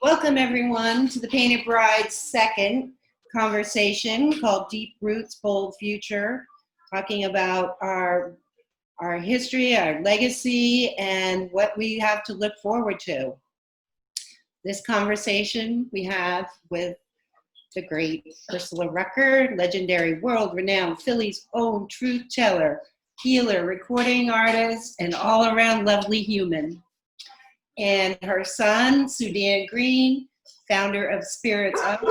Welcome everyone to the Painted Bride's second conversation called Deep Roots, Bold Future, talking about our history, our legacy, and what we have to look forward to. This conversation we have with the great Ursula Rucker, legendary world-renowned Philly's own truth teller, healer, recording artist, and all-around lovely human. And her son, Sudan Green, founder of Spirits Up.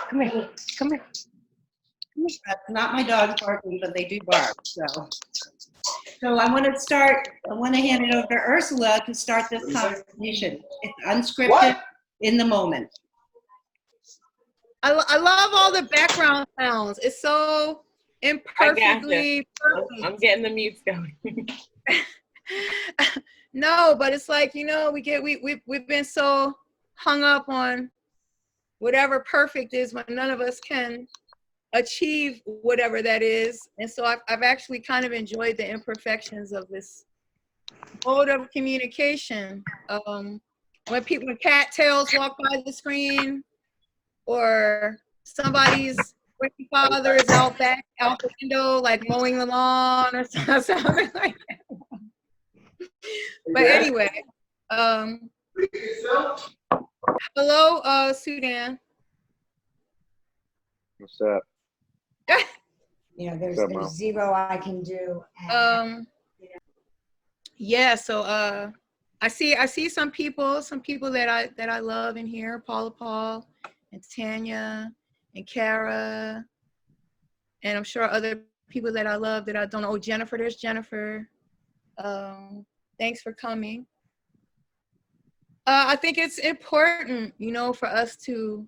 Come here, come here. That's not my dog barking, but they do bark. So I want to hand it over to Ursula to start this conversation. It's unscripted, in the moment. I love all the background sounds. It's so imperfectly perfect. I'm getting the mutes going. No, but it's like, you know, we've been so hung up on whatever perfect is when none of us can achieve whatever that is. And so I've actually kind of enjoyed the imperfections of this mode of communication. When cattails walk by the screen, or somebody's grandfather is out the window, like mowing the lawn or something like that. But anyway, hello, Sudan. What's up? Yeah, there's zero I can do. Yeah, so I see some people that I love in here, Paul, and Tanya, and Kara, and I'm sure other people that I love that I don't know. Oh, Jennifer, there's Jennifer. Thanks for coming. I think it's important, you know, for us to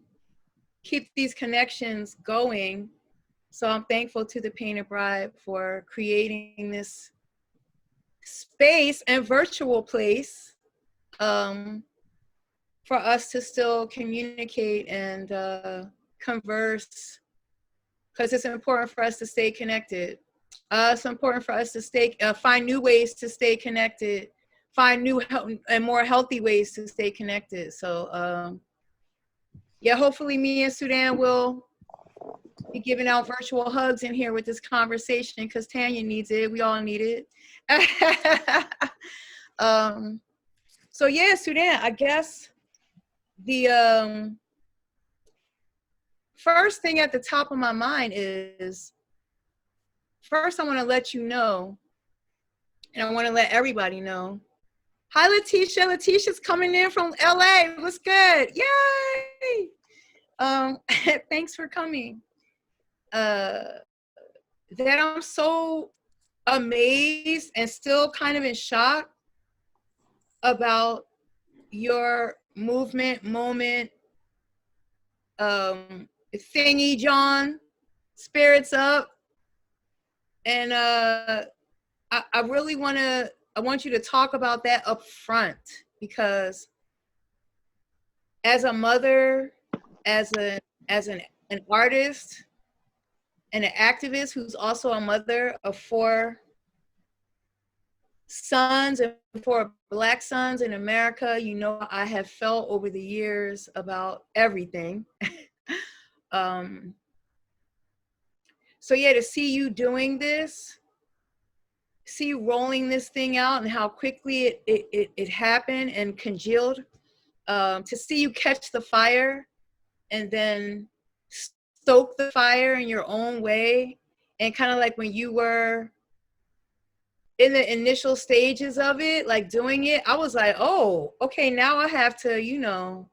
keep these connections going. So I'm thankful to the Painted Bride for creating this space and virtual place for us to still communicate and converse, because it's important for us to stay connected. It's important for us to find new ways to stay connected, find new and more healthy ways to stay connected. So yeah, hopefully me and Sudan will be giving out virtual hugs in here with this conversation, because Tanya needs it. We all need it. So yeah, Sudan, I guess the first thing at the top of my mind is, first I want to let you know, and I want to let everybody know. Hi, Letitia. Letitia's coming in from LA. What's good? Yay! Thanks for coming. That I'm so amazed and still kind of in shock about your movement, moment, thingy, John, Spirits Up. And I really I want you to talk about that up front, because as a mother, as an artist, and an activist who's also a mother of 4 sons and 4 Black sons in America, you know, I have felt over the years about everything. So yeah, to see you doing this, see you rolling this thing out and how quickly it happened and congealed, to see you catch the fire and then stoke the fire in your own way, and kind of like when you were in the initial stages of it, like doing it, I was like, oh, okay, now I have to, you know,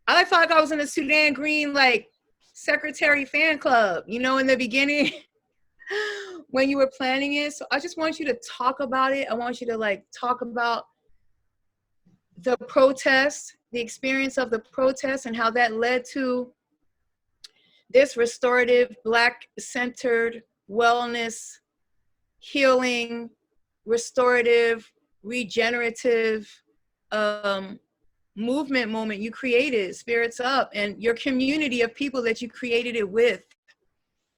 I felt like I was in a Sudan Green, like, secretary fan club, you know, in the beginning when you were planning it. So I just want you to talk about it. I want you to, like, talk about the protest, the experience of the protest, and how that led to this restorative, Black-centered wellness, healing, restorative, regenerative moment you created, Spirits Up, and your community of people that you created it with.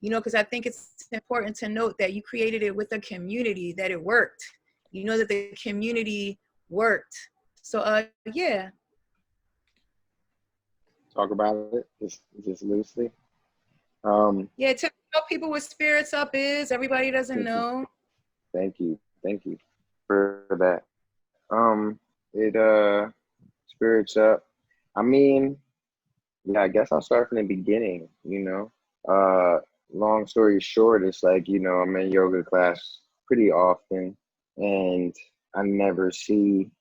because I think it's important to note that you created it with a community, that it worked. You know that the community worked. So, yeah. Talk about it, just loosely. Yeah, tell people what Spirits Up is. Everybody doesn't know. Thank you for that. It Spirits Up. I mean, yeah, I guess I'll start from the beginning. Long story short, it's like, I'm in yoga class pretty often, and I never see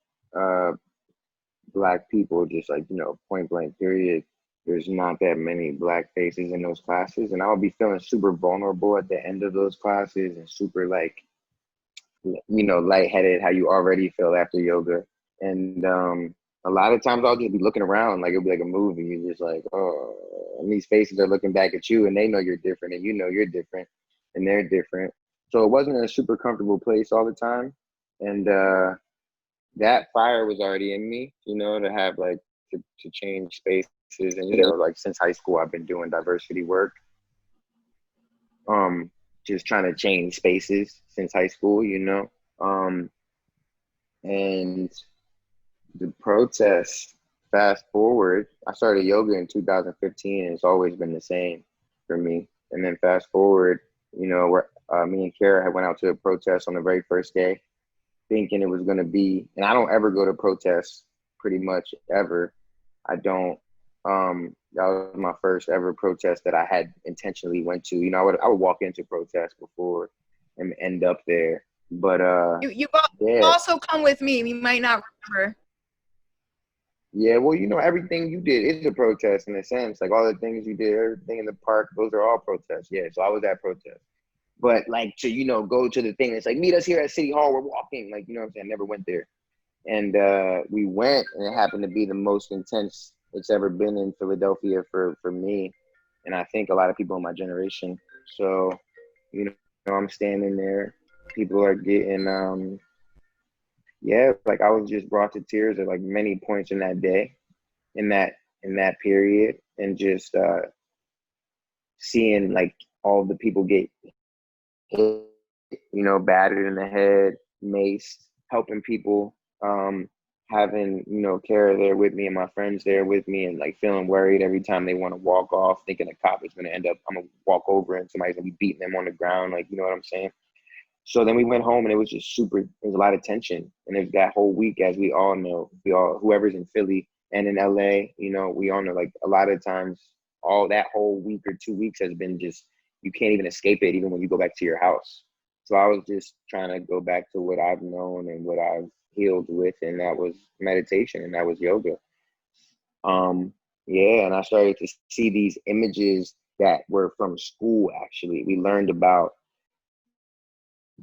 Black people, just like, point blank period. There's not that many Black faces in those classes, and I would be feeling super vulnerable at the end of those classes and super like, lightheaded, how you already feel after yoga. And a lot of times I'll just be looking around like it'll be like a movie. You're just like, oh, and these faces are looking back at you, and they know you're different, and you know you're different, and they're different. So it wasn't a super comfortable place all the time. And that fire was already in me, to have like to change spaces. And like since high school, I've been doing diversity work. Just trying to change spaces since high school, and the protests, fast forward, I started yoga in 2015, and it's always been the same for me. And then fast forward, where me and Kara had went out to a protest on the very first day, thinking it was going to be, and I don't ever go to protests pretty much ever. I don't. That was my first ever protest that I had intentionally went to. I would walk into protests before and end up there. But you also come with me. We might not remember. Yeah, well, everything you did is a protest in a sense. Like all the things you did, everything in the park, those are all protests. Yeah, so I was at protest. But like to, go to the thing, it's like, meet us here at City Hall, we're walking. Like, what I'm saying? I never went there. And we went, and it happened to be the most intense it's ever been in Philadelphia for me. And I think a lot of people in my generation. So, I'm standing there. People are getting, yeah, like I was just brought to tears at like many points in that day, in that period, and just seeing like all the people get hit, battered in the head, maced, helping people, having, Kara there with me and my friends there with me, and like feeling worried every time they want to walk off, thinking a cop is going to I'm going to walk over and somebody's going to be beating them on the ground. Like, you know what I'm saying? So then we went home, and it was just there was a lot of tension. And it was that whole week, as we all know, whoever's in Philly and in LA, we all know, like a lot of times, all that whole week or 2 weeks has been just, you can't even escape it, even when you go back to your house. So I was just trying to go back to what I've known and what I've healed with, and that was meditation, and that was yoga. Yeah, and I started to see these images that were from school. Actually, we learned about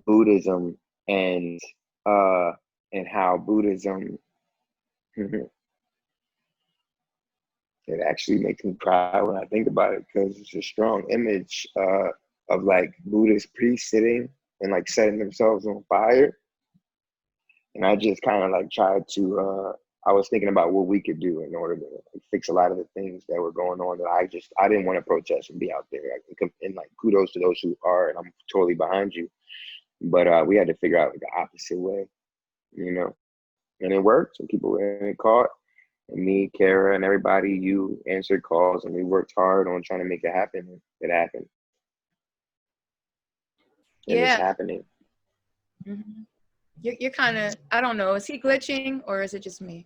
Buddhism and how Buddhism it actually makes me cry when I think about it, because it's a strong image of like Buddhist priests sitting and like setting themselves on fire. And I just kind of like tried to I was thinking about what we could do in order to like, fix a lot of the things that were going on that I didn't want to protest and be out there. And like kudos to those who are, and I'm totally behind you. But we had to figure out like the opposite way, and it worked. And people were in caught, and me, Kara, and everybody, you answered calls, and we worked hard on trying to make it happen. It happened. And Yeah. it's happening. Mm-hmm. You're kind of, I don't know, is he glitching or is it just me?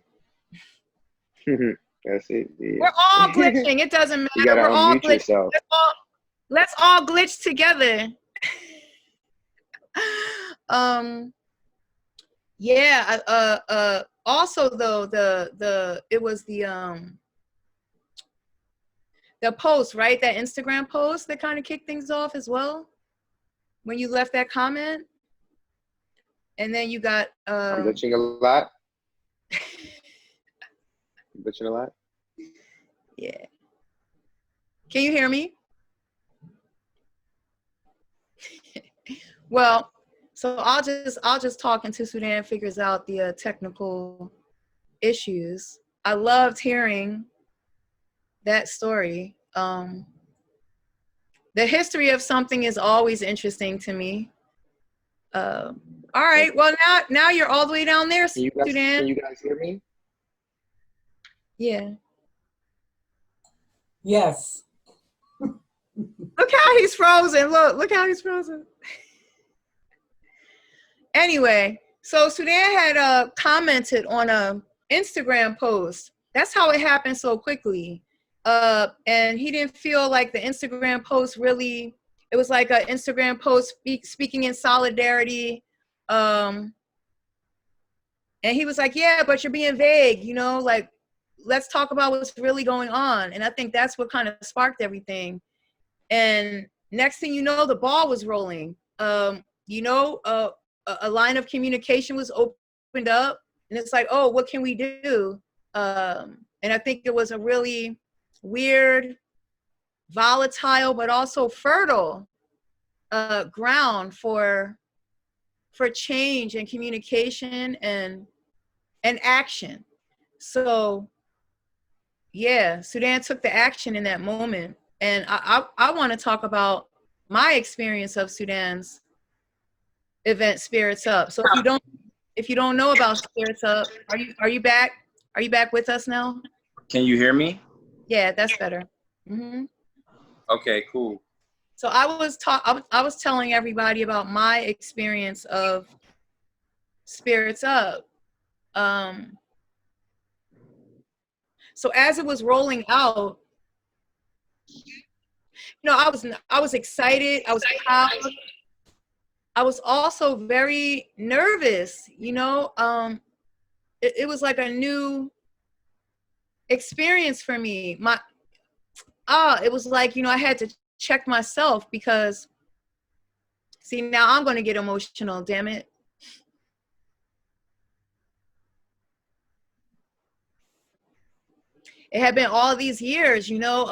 That's it. Yeah. We're all glitching. It doesn't matter. You gotta We're all unmute glitching. yourself. Let's all glitch together. Yeah. Also though, it was the post, right? That Instagram post that kind of kicked things off as well, when you left that comment. And then you got I'm glitching a lot. Glitching a lot. Yeah. Can you hear me? Well, so I'll just talk until Sudan figures out the technical issues. I loved hearing that story. The history of something is always interesting to me. All right. Well, now you're all the way down there, Can Sudan. you guys hear me? Yeah. Yes. Look how he's frozen. Look how he's frozen. Anyway, so Sudan had commented on a Instagram post. That's how it happened so quickly. And he didn't feel like the Instagram post really, it was like an Instagram post speaking in solidarity. And he was like, yeah, but you're being vague, you know, like, let's talk about what's really going on. And I think that's what kind of sparked everything. And next thing you know, the ball was rolling. You know, a line of communication was opened up, and it's like, oh, what can we do? And I think it was a really weird, volatile, but also fertile ground for change and communication and action. So yeah, Sudan took the action in that moment. And I want to talk about my experience of Sudan's event Spirits Up. So if you don't know about Spirits Up, are you back? Are you back with us now? Can you hear me? Yeah, that's better. Mm-hmm. Okay, cool. So I was telling everybody about my experience of Spirits Up. So as it was rolling out, you know, I was excited. I was proud. I was also very nervous. You know, it was like a new experience for me. It was like, you know, I had to check myself because, see, now I'm going to get emotional. Damn it. It had been all these years, you know,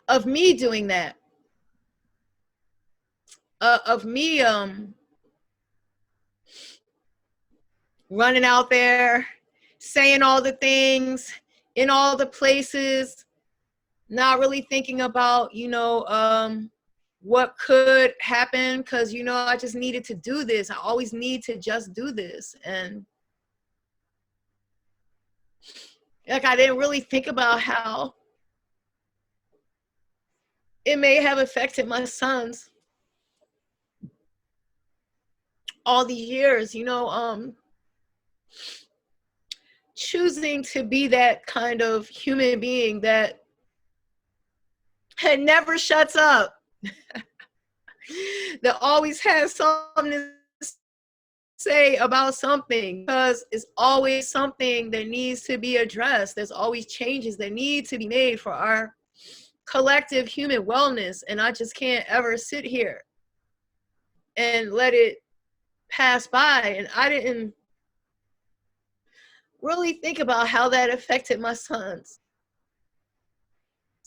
of me doing that. Of me running out there, saying all the things in all the places, not really thinking about, you know, what could happen, because, you know, I just needed to do this. I always need to just do this. And like, I didn't really think about how it may have affected my sons all these years, you know, choosing to be that kind of human being that never shuts up, that always has something to say about something, because it's always something that needs to be addressed. There's always changes that need to be made for our collective human wellness. And I just can't ever sit here and let it pass by. And I didn't really think about how that affected my sons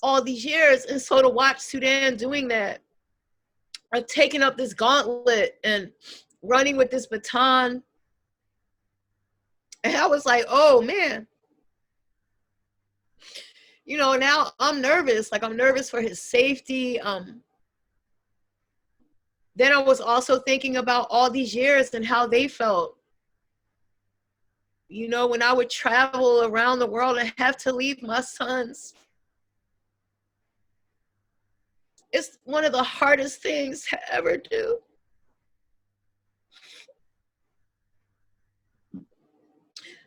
all these years. And so to watch Sudan doing that, or taking up this gauntlet and running with this baton, and I was like, oh man, you know, now I'm nervous. Like, I'm nervous for his safety. Then I was also thinking about all these years and how they felt. You know, when I would travel around the world and have to leave my sons. It's one of the hardest things to ever do.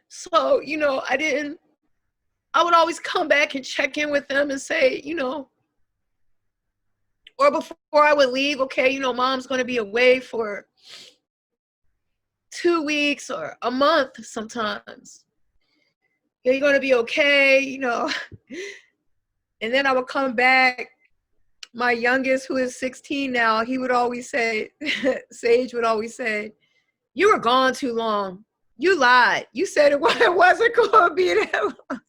So, you know, I would always come back and check in with them and say, you know, or before I would leave, okay, you know, mom's going to be away for 2 weeks or a month sometimes. Yeah, you're going to be okay, you know. And then I would come back. My youngest, who is 16 now, he would always say, Sage would always say, you were gone too long. You lied. You said it wasn't going to be that long.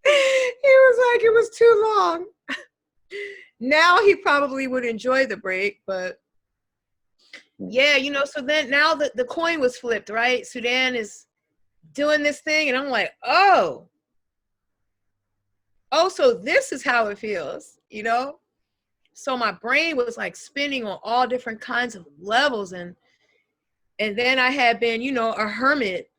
He was like, it was too long. Now he probably would enjoy the break, but yeah, you know, so then now that the coin was flipped, right? Sudan is doing this thing, and I'm like, oh, oh, so this is how it feels, you know? So my brain was like spinning on all different kinds of levels. And then I had been, you know, a hermit.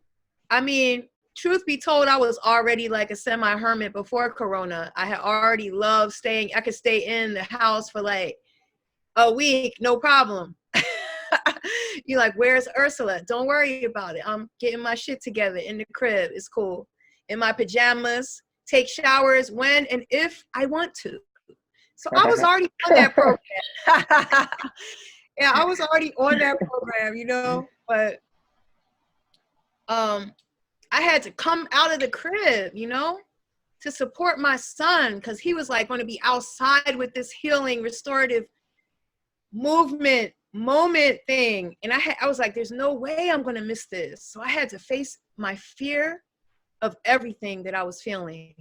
I mean, truth be told, I was already like a semi-hermit before Corona. I had already loved staying. I could stay in the house for like a week, no problem. You're like, where's Ursula? Don't worry about it. I'm getting my shit together in the crib. It's cool. In my pajamas, take showers when and if I want to. So I was already on that program. Yeah, I was already on that program, you know, but I had to come out of the crib, you know, to support my son, because he was like going to be outside with this healing, restorative movement moment thing. And I was like, there's no way I'm going to miss this. So I had to face my fear of everything that I was feeling.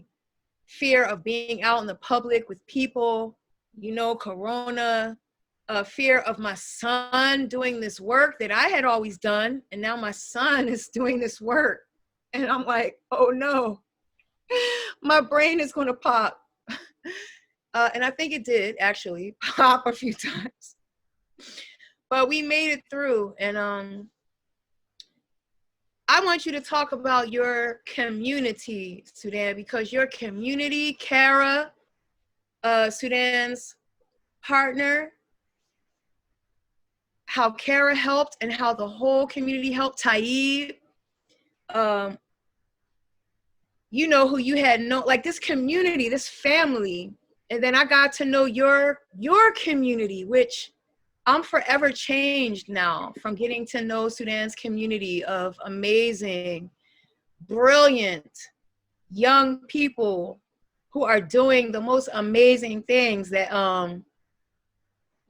Fear of being out in the public with people, you know, Corona, fear of my son doing this work that I had always done. And now my son is doing this work. And I'm like, oh no, my brain is going to pop. And I think it did actually pop a few times. But we made it through. And I want you to talk about your community, Sudan, because your community, Kara, Sudan's partner, how Kara helped and how the whole community helped. Taib, you know, who you had no, like this community, this family. And then I got to know your community, which I'm forever changed now from getting to know Sudan's community of amazing, brilliant, young people who are doing the most amazing things that,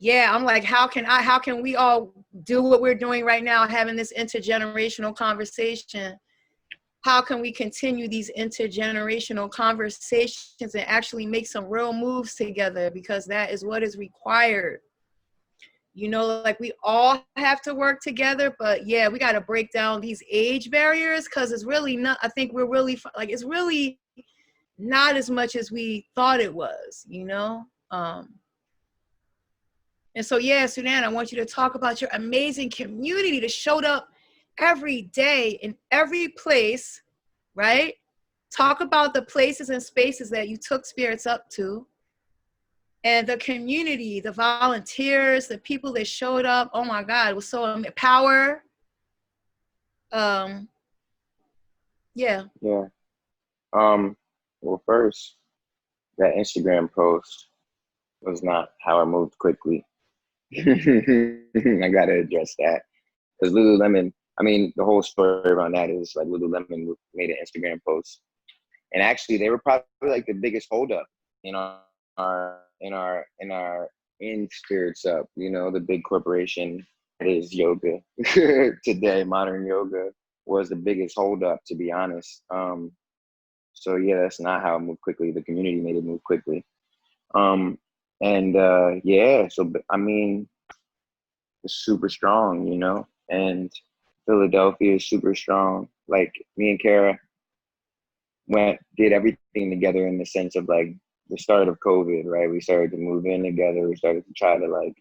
yeah, I'm like, how can we all do what we're doing right now, having this intergenerational conversation? How can we continue these intergenerational conversations and actually make some real moves together? Because that is what is required. You know, like we all have to work together, but yeah, we got to break down these age barriers, because it's really not, I think we're really, like, it's really not as much as we thought it was, you know? And so, yeah, Sudan, I want you to talk about your amazing community that showed up every day in every place, right? Talk about the places and spaces that you took spirits up to, and the community, the volunteers, the people that showed up. Oh my God, it was so power. Yeah. Yeah. Well, first, that Instagram post was not how I moved quickly. I gotta address that, because Lululemon. I mean, the whole story around that is like Lululemon made an Instagram post, and actually they were probably like the biggest holdup in our in spirits up. You know, the big corporation that is yoga today. Modern yoga was the biggest holdup, to be honest. So yeah, that's not how it moved quickly. The community made it move quickly. Yeah, so I mean, it's super strong, you know, and Philadelphia is super strong. Like me and Kara did everything together in the sense of like the start of COVID, right? We started to move in together. We started to try to like,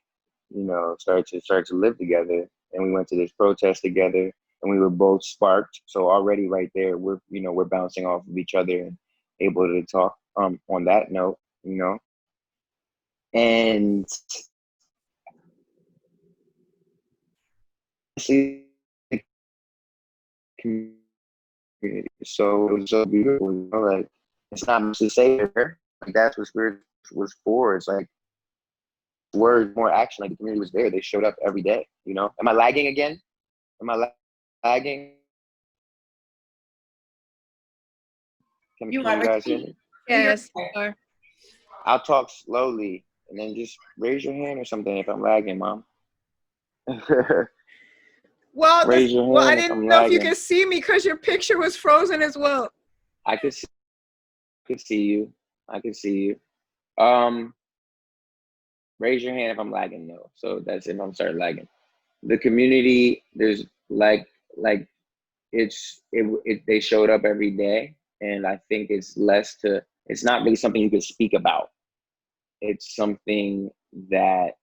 you know, start to live together. And we went to this protest together, and we were both sparked. So already right there, we're bouncing off of each other and able to talk on that note, you know. And see, so it was so beautiful, you know, like it's not much to say there. Like that's what spirit was for. It's like words, more action. Like the community was there. They showed up every day, you know. Am I lagging again? Am I lagging? Can you guys hear me? Yes. I'll talk slowly and then just raise your hand or something if I'm lagging, Mom. Well, raise your hand I if didn't I'm know if you lagging. could see me because your picture was frozen as well. I could see you. I could see you. Raise your hand if I'm lagging though. So that's if I'm starting lagging. The community, there's like they showed up every day, and I think it's less to it's not really something you could speak about. It's something that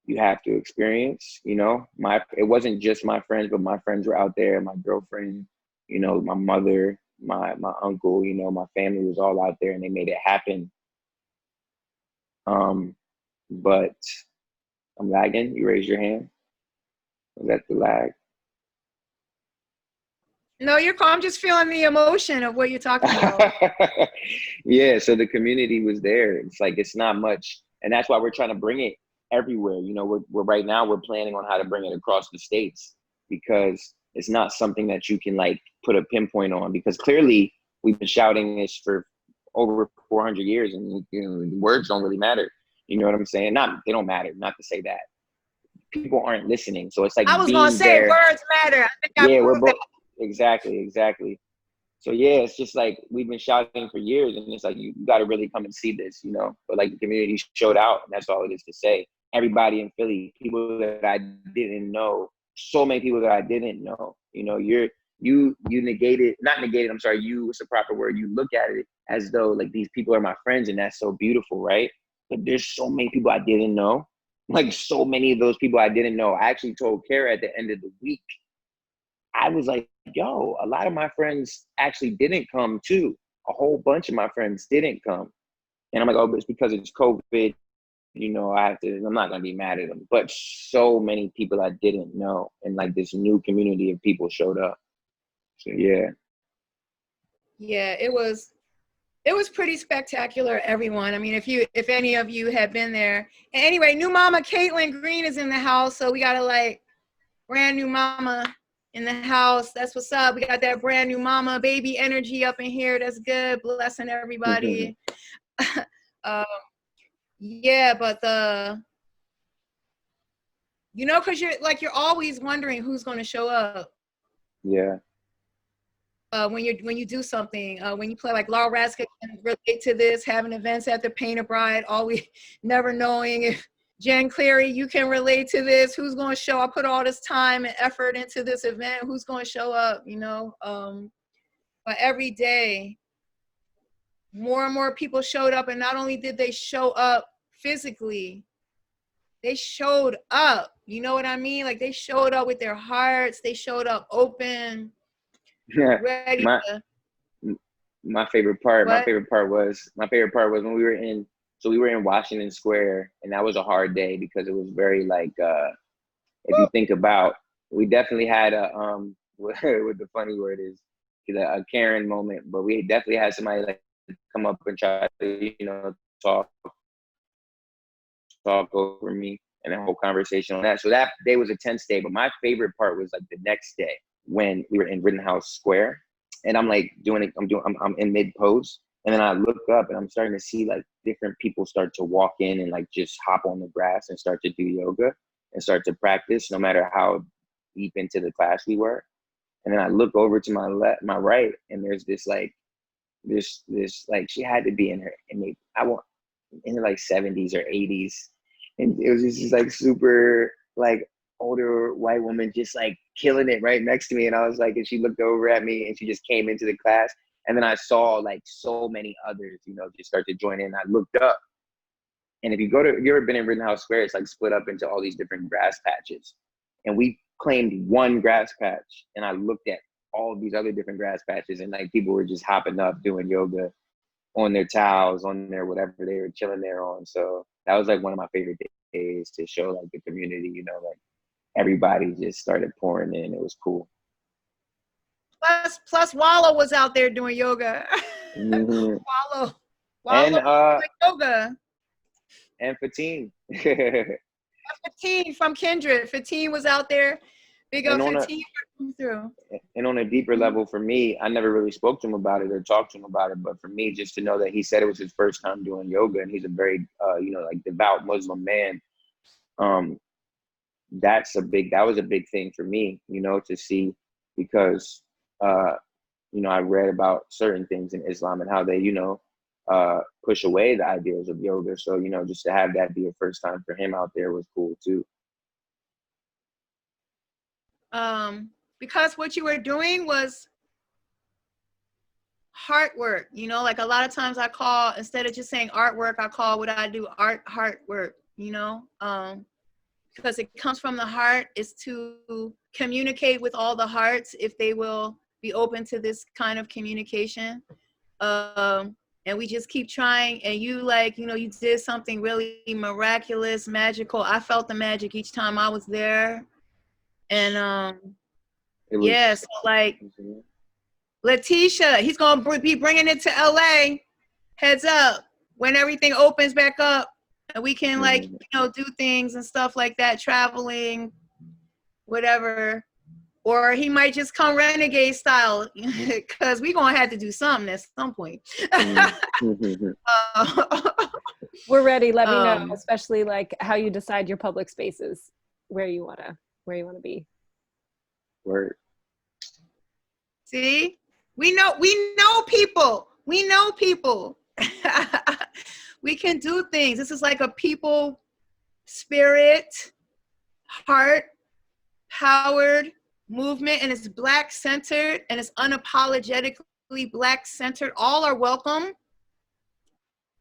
you have to experience, you know. It wasn't just my friends, but my friends were out there, my girlfriend, you know, my mother, my uncle, you know, my family was all out there and they made it happen. But I'm lagging. You raised your hand. Was that the lag? No, you're calm. I'm just feeling the emotion of what you're talking about. Yeah, so the community was there. It's like, it's not much. And that's why we're trying to bring it everywhere. You know, we're right now we're planning on how to bring it across the states, because it's not something that you can like put a pinpoint on, because clearly we've been shouting this for over 400 years and, you know, words don't really matter. You know what I'm saying? They don't matter, not to say that. People aren't listening. So it's like I was going to being say there. words matter. I think Yeah, I we're proved both. that. Exactly. So yeah, it's just like we've been shouting for years, and it's like you got to really come and see this, you know. But like the community showed out, and that's all it is to say. Everybody in Philly, people that I didn't know, so many people that I didn't know. You know, you negated, not negated. I'm sorry. What's the proper word? You look at it as though like these people are my friends, and that's so beautiful, right? But there's so many people I didn't know. Like so many of those people I didn't know. I actually told Kara at the end of the week, I was like, yo, a lot of my friends actually didn't come too. A whole bunch of my friends didn't come. And I'm like, oh, but it's because it's COVID. You know, I'm not going to be mad at them. But so many people I didn't know. And like this new community of people showed up. So yeah. Yeah, it was pretty spectacular, everyone. I mean, if any of you had been there. And anyway, new mama Caitlin Green is in the house, so we got to like brand new mama in the house. That's what's up. We got that brand new mama baby energy up in here. That's good. Blessing everybody. Yeah, but you know, because you're always wondering who's going to show up. Yeah. When you do something, when you play, like Laura Raska can relate to this, having events at the Painter Bride, always never knowing if Jen Cleary, you can relate to this, who's going to show up, put all this time and effort into this event, who's going to show up, you know. But every day, more and more people showed up, and not only did they show up physically, they showed up, you know what I mean? Like they showed up with their hearts, they showed up open, ready to. My favorite part What? was when we were in Washington Square, and that was a hard day because it was very like if you think about, we definitely had a what the funny word is, a Karen moment, but we definitely had somebody like come up and try to, you know, talk over me, and the whole conversation on that. So that day was a tense day, but my favorite part was like the next day when we were in Rittenhouse Square, and I'm like I'm in mid pose, and then I look up and I'm starting to see like different people start to walk in and like just hop on the grass and start to do yoga and start to practice, no matter how deep into the class we were. And then I look over to my right, and there's this like this like, she had to be in her in her like 70s or 80s, and it was just like super like older white woman just like killing it right next to me. And I was like, and she looked over at me and she just came into the class, and then I saw like so many others, you know, just start to join in. I looked up, and if you ever been in Rittenhouse Square, it's like split up into all these different grass patches, and we claimed one grass patch, and I looked at all of these other different grass patches, and like people were just hopping up doing yoga on their towels, on their whatever they were chilling there on. So that was like one of my favorite days to show like the community, you know, like everybody just started pouring in. It was cool. Plus Wallow was out there doing yoga. Mm-hmm. Wallow And doing yoga. And Fatine. Fatine from Kindred. Fatine was out there. Big up Fatine for coming through. And on a deeper level, for me, I never really spoke to him about it or talked to him about it. But for me, just to know that he said it was his first time doing yoga, and he's a very, you know, like devout Muslim man. That was a big thing for me, you know, to see, because, you know, I read about certain things in Islam and how they, you know, push away the ideals of yoga. So, you know, just to have that be a first time for him out there was cool too. Because what you were doing was heart work, you know, like a lot of times I call, instead of just saying artwork, I call what I do heart work, you know, because it comes from the heart, is to communicate with all the hearts if they will be open to this kind of communication. And we just keep trying, and you, like, you know, you did something really miraculous, magical. I felt the magic each time I was there. And It was. yeah, so like Letitia, he's gonna be bringing it to LA. Heads up, when everything opens back up and we can, like, you know, do things and stuff like that, traveling, whatever. Or he might just come renegade style, because we're gonna have to do something at some point. We're ready. Let me know, especially like how you decide your public spaces, where you wanna be. Word. See, we know people. We know people. We can do things. This is like a people, spirit, heart, powered movement, and it's Black centered, and it's unapologetically Black centered. All are welcome.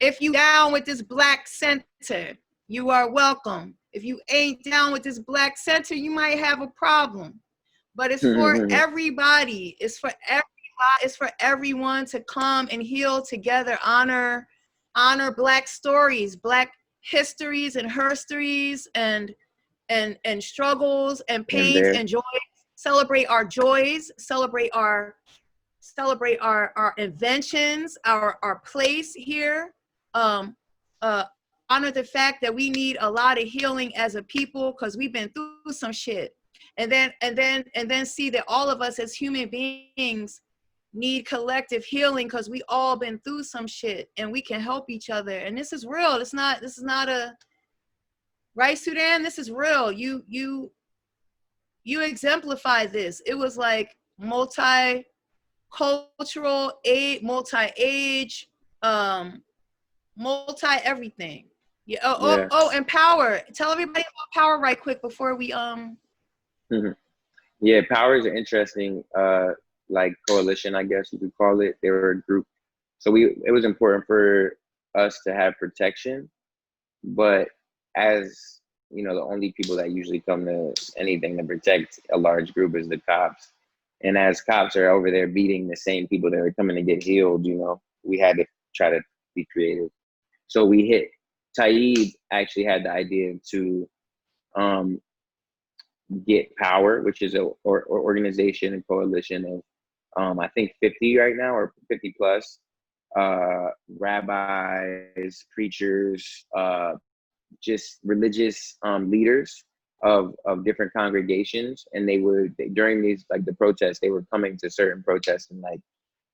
If you down with this Black center, you are welcome. If you ain't down with this Black center, you might have a problem. But it's for everybody. It's for everybody. It's for everyone to come and heal together, honor Black stories, Black histories and herstories, and struggles and pains and joys. Celebrate our joys, celebrate our inventions, our place here. Honor the fact that we need a lot of healing as a people, because we've been through some shit. And then see that all of us as human beings need collective healing, because we all been through some shit, and we can help each other. And this is real. This is not a right, Sudan. This is real. You exemplify this. It was like multicultural, multi-age, multi everything. Yeah. Oh, and power. Tell everybody about power right quick before we Yeah, power is an interesting like coalition, I guess you could call it. They were a group. So it was important for us to have protection, but as you know, the only people that usually come to anything to protect a large group is the cops. And as cops are over there beating the same people that are coming to get healed, you know, we had to try to be creative. So Taib actually had the idea to get power, which is an organization and coalition of I think 50 right now, or 50 plus rabbis, preachers, just religious leaders of different congregations. And during these, like the protests, they were coming to certain protests and like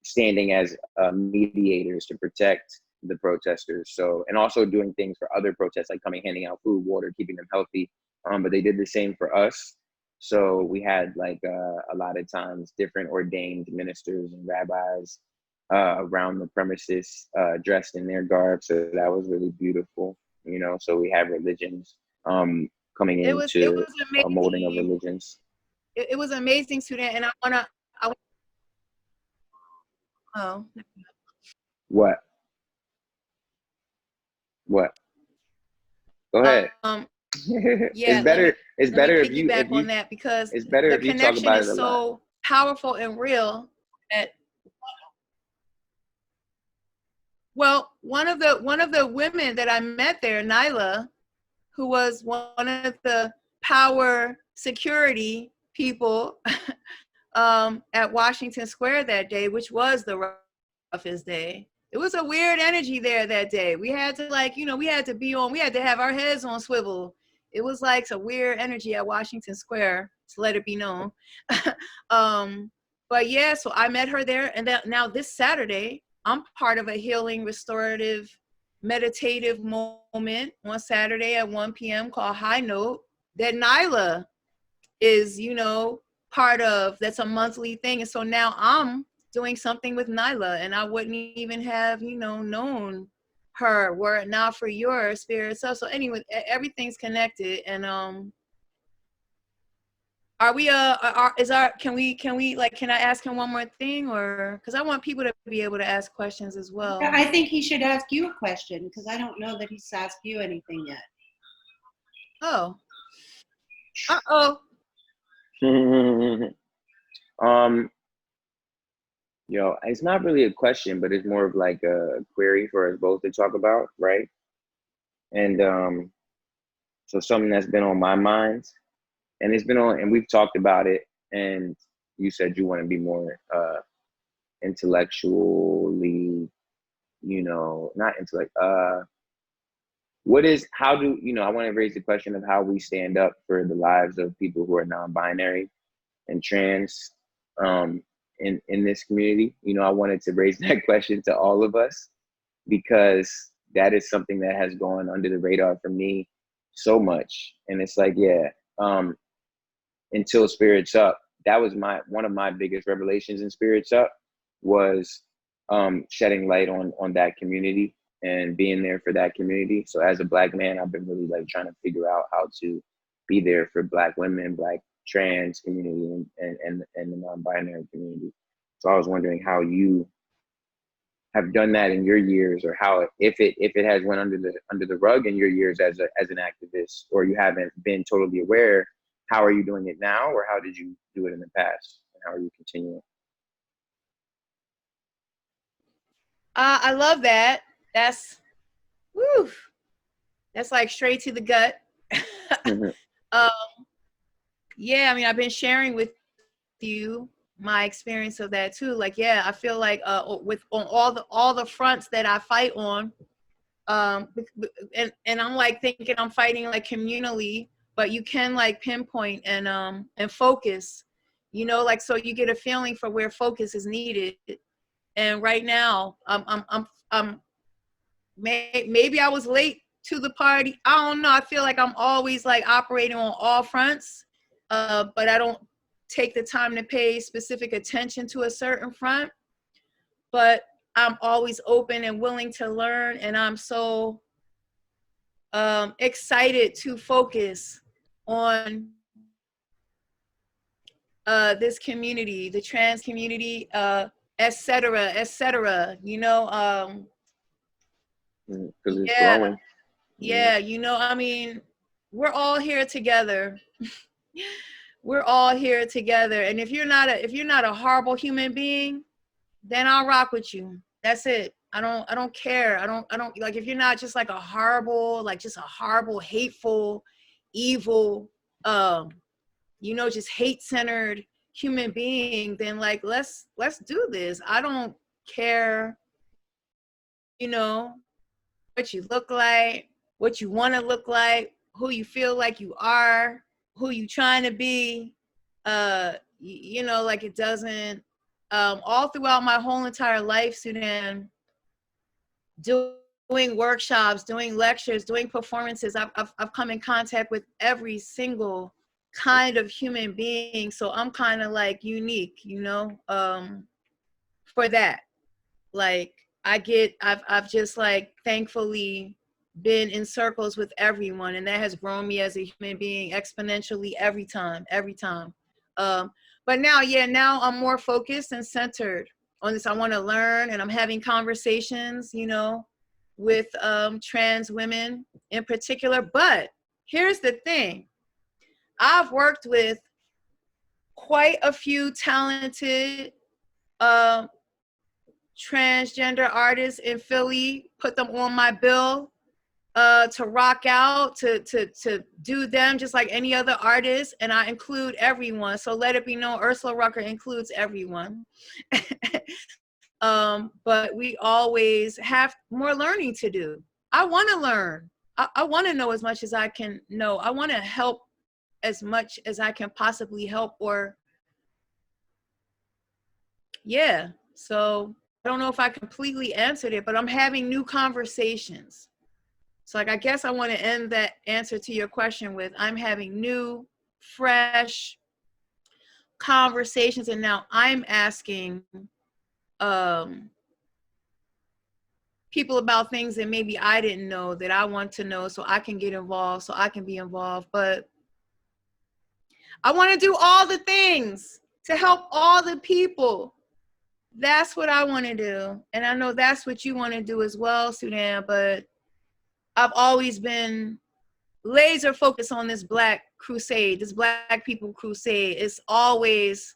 standing as mediators to protect the protesters. So, and also doing things for other protests, like coming, handing out food, water, keeping them healthy. But they did the same for us. So we had like a lot of times different ordained ministers and rabbis around the premises dressed in their garb. So that was really beautiful, you know. So we have religions coming into a molding of religions. It was amazing, Sudan. And oh. What? Go ahead. Yeah, it's better if you on that, because it's better if you talk about it a lot. So powerful and real that, well, one of the women that I met there, Nyla, who was one of the power security people at Washington Square that day, which was the roughest day. It was a weird energy there that day. We had to, like, you know, we had to have our heads on swivel. It was like a weird energy at Washington Square, to let it be known. But yeah, so I met her there. And now this Saturday, I'm part of a healing, restorative, meditative moment on Saturday at 1 p.m. called High Note, that Nyla is, you know, part of. That's a monthly thing. And so now I'm doing something with Nyla, and I wouldn't even have, you know, known her were it not for your spirit self. So anyway, everything's connected. And Are we can I ask him one more thing, or because I want people to be able to ask questions as well. I think he should ask you a question because I don't know that he's asked you anything yet. Oh. Uh-oh. It's not really a question, but it's more of like a query for us both to talk about, right? And so something that's been on my mind, and it's been on, and we've talked about it, and you said you want to be more intellectually, not intellect. I want to raise the question of how we stand up for the lives of people who are non-binary and trans in this community. I wanted to raise that question to all of us because that is something that has gone under the radar for me so much. And it's like, until Spirits Up, that was one of my biggest revelations in Spirits Up was shedding light on that community and being there for that community. So as a Black man, I've been really like trying to figure out how to be there for Black women, Black trans community, and the non-binary community. So I was wondering how you have done that in your years, or how if it has went under the rug in your years as an activist, or you haven't been totally aware. How are you doing it now, or how did you do it in the past, and how are you continuing? I love that. That's like straight to the gut. Yeah, I mean, I've been sharing with you my experience of that too. Like, yeah, I feel like on all the fronts that I fight on, and I'm like thinking I'm fighting like communally, but you can like pinpoint and focus, like, so you get a feeling for where focus is needed. And right now, I'm maybe I was late to the party. I don't know. I feel like I'm always like operating on all fronts, but I don't take the time to pay specific attention to a certain front. But I'm always open and willing to learn, and I'm so excited to focus on this community, the trans community, et cetera, et cetera. Because it's growing. Yeah, I mean, we're all here together. We're all here together. And if you're not a horrible human being, then I'll rock with you. That's it. I don't care. I don't like, if you're not just like a horrible, hateful, evil, just hate-centered human being, then like let's do this. I don't care, what you look like, what you want to look like, who you feel like you are, who you trying to be. Like, it doesn't, all throughout my whole entire life, Sudan, doing workshops, doing lectures, doing performances, I've come in contact with every single kind of human being. So I'm kind of like unique, for that. Like, I've just like thankfully been in circles with everyone, and that has grown me as a human being exponentially every time. But now I'm more focused and centered on this. I want to learn, and I'm having conversations, with trans women in particular. But here's the thing. I've worked with quite a few talented transgender artists in Philly, put them on my bill to rock out, to do them just like any other artist, and I include everyone. So let it be known, Ursula Rucker includes everyone. But we always have more learning to do. I want to learn. I want to know as much as I can know. I want to help as much as I can possibly help, or yeah. So I don't know if I completely answered it, but I'm having new conversations. So like, I guess I want to end that answer to your question with, I'm having new, fresh conversations, and now I'm asking people about things that maybe I didn't know that I want to know, so I can get involved, so I can be involved. But I want to do all the things to help all the people. That's what I want to do. And I know that's what you want to do as well, Sudan, but I've always been laser focused on this Black crusade, this Black people crusade. It's always,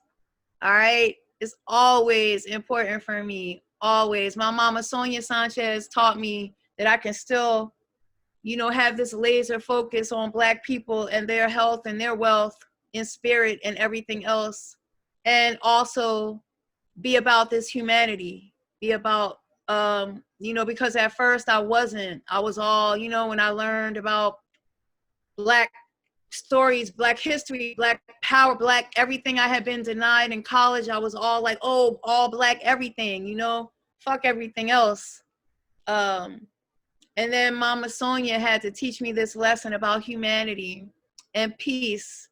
all right, it's always important for me, always. My mama, Sonia Sanchez, taught me that I can still, you know, have this laser focus on Black people and their health and their wealth in spirit and everything else. And also be about this humanity, be about, you know, because at first I was all, you know, when I learned about Black stories, Black history, Black power, Black everything I had been denied in college, I was all like, oh, all Black everything, you know, fuck everything else. And then Mama Sonia had to teach me this lesson about humanity and peace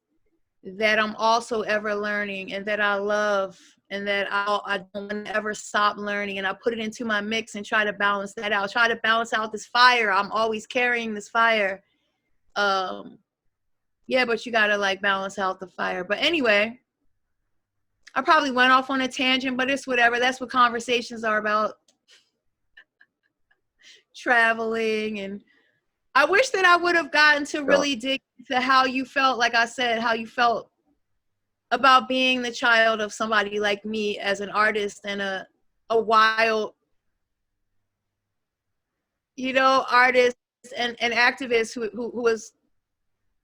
that I'm also ever learning and that I love and that I don't want to ever stop learning. And I put it into my mix and try to balance that out, try to balance out this fire. I'm always carrying this fire. Yeah, but you got to like balance out the fire. But anyway, I probably went off on a tangent, but it's whatever. That's what conversations are about. Traveling. And I wish that I would have gotten to really dig into how you felt, like I said, how you felt about being the child of somebody like me as an artist and a wild, you know, artist and activist who was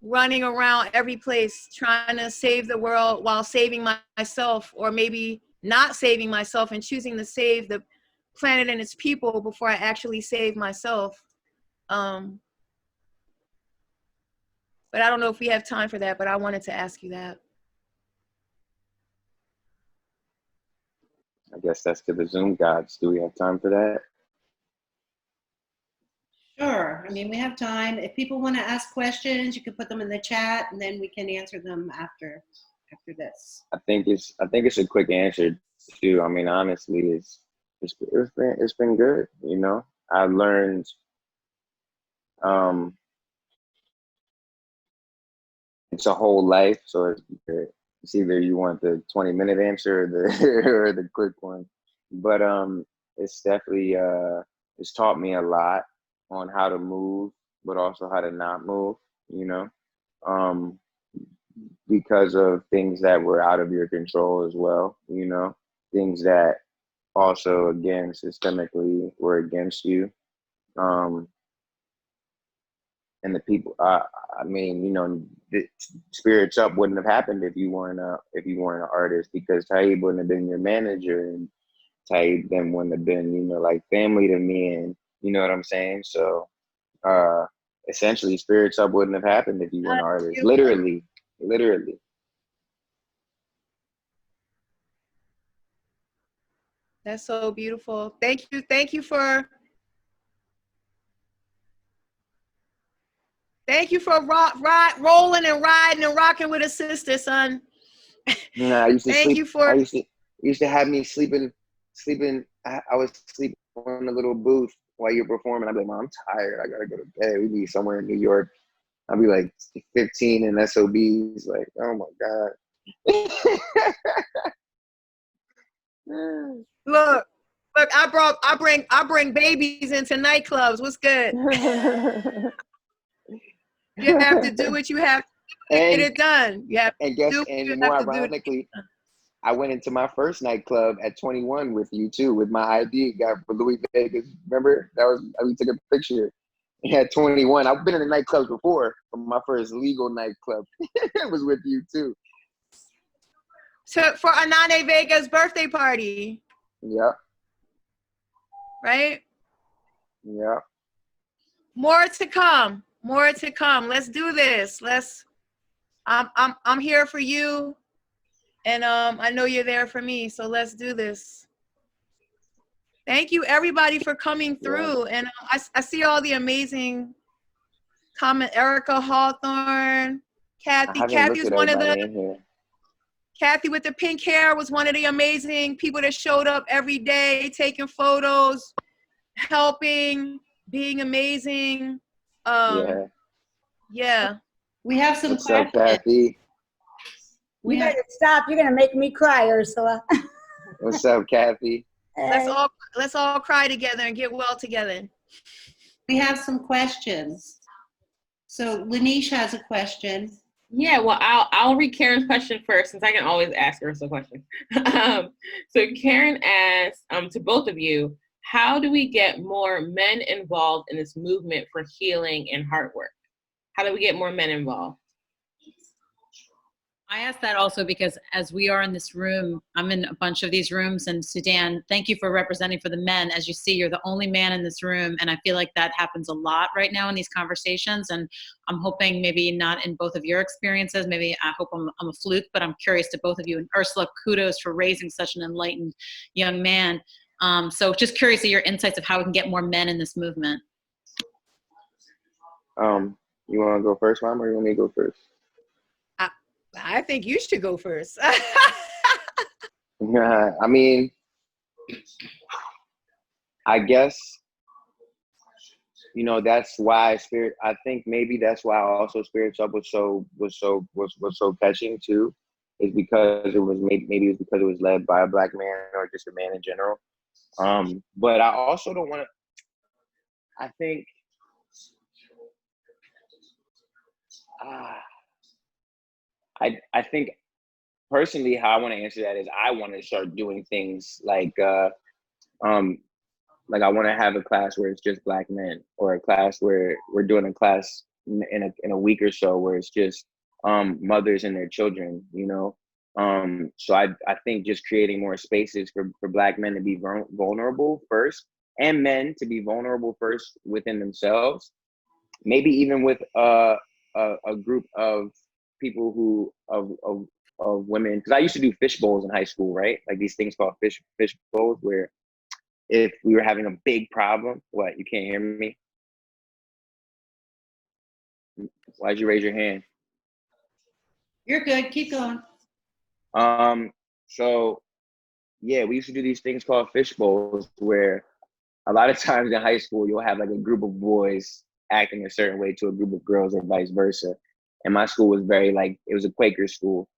running around every place trying to save the world while saving myself, or maybe not saving myself and choosing to save the planet and its people before I actually save myself. But I don't know if we have time for that, but I wanted to ask you that. I guess that's to the Zoom gods. Do we have time for that? Sure. I mean, we have time. If people want to ask questions, you can put them in the chat, and then we can answer them after this. I think it's a quick answer too. I mean, honestly, it's been good. You know, I learned. It's a whole life, so it's either you want the 20-minute answer or the or the quick one. But it's definitely it's taught me a lot on how to move, but also how to not move. You know, because of things that were out of your control as well. You know, things that also again systemically were against you. And the people, I mean, you know, the Spirits Up wouldn't have happened if you weren't an artist, because Taib wouldn't have been your manager, and Taib then wouldn't have been, you know, like family to me, and you know what I'm saying. So, essentially, Spirits Up wouldn't have happened if you weren't an artist. Literally. That's so beautiful. Thank you for rolling and riding and rocking with a sister, son. Nah, I used to Thank sleep. you for. Used to have me sleeping. I was sleeping in a little booth while you're performing. I'd be like, Mom, I'm tired. I gotta go to bed. We'd be somewhere in New York. I'd be like 15 and SOBs. Like, oh my god. Look, I bring babies into nightclubs. What's good? You have to do what you have to get it done. You have and guess, and more ironically, I went into my first nightclub at 21 with you too, with my ID got for Louis Vegas. Remember? We took a picture. At 21. I've been in the nightclubs before, but my first legal nightclub it was with you too. So for Anane Vega's birthday party. Yeah. Right? Yeah. More to come. Let's do this. I'm here for you. And I know you're there for me. So let's do this. Thank you everybody for coming through. Yeah. And I see all the amazing comment. Erica Hawthorne, Kathy. Kathy's one of the Kathy with the pink hair was one of the amazing people that showed up every day, taking photos, helping, being amazing. Yeah. We have some questions. What's up, Kathy? We You have, better stop. You're gonna make me cry, Ursula. What's up, Kathy? Let's all cry together and get well together. we have some questions. So Lanish has a question. Yeah, well, I'll read Karen's question first, since I can always ask her a question. So Karen asks, to both of you, how do we get more men involved in this movement for healing and heart work? How do we get more men involved? I asked that also because as we are in this room, I'm in a bunch of these rooms, and Sudan, thank you for representing for the men. As you see, you're the only man in this room, and I feel like that happens a lot right now in these conversations, and I'm hoping maybe not in both of your experiences, maybe I hope I'm a fluke, but I'm curious to both of you. And Ursula, kudos for raising such an enlightened young man. So just curious of your insights of how we can get more men in this movement. You want to go first, Mom, or you want me to go first? I think you should go first. I mean, I guess, you know, that's why I think maybe that's why also Spirit Up was so catching too, is because it was maybe it was because it was led by a Black man or just a man in general. But I also don't want to, I think, I think personally how I want to answer that is I want to start doing things like I want to have a class where it's just Black men, or a class where we're doing a class in a week or so where it's just mothers and their children, you know. So I think just creating more spaces for Black men to be vulnerable first, and men to be vulnerable first within themselves, maybe even with a group of people who of women, because I used to do fish bowls in high school, right? Like these things called fish bowls, where if we were having a big problem, what, you can't hear me? Why'd you raise your hand? You're good. Keep going. So yeah, we used to do these things called fish bowls, where a lot of times in high school you'll have like a group of boys acting a certain way to a group of girls, or vice versa. And my school was very like, it was a Quaker school.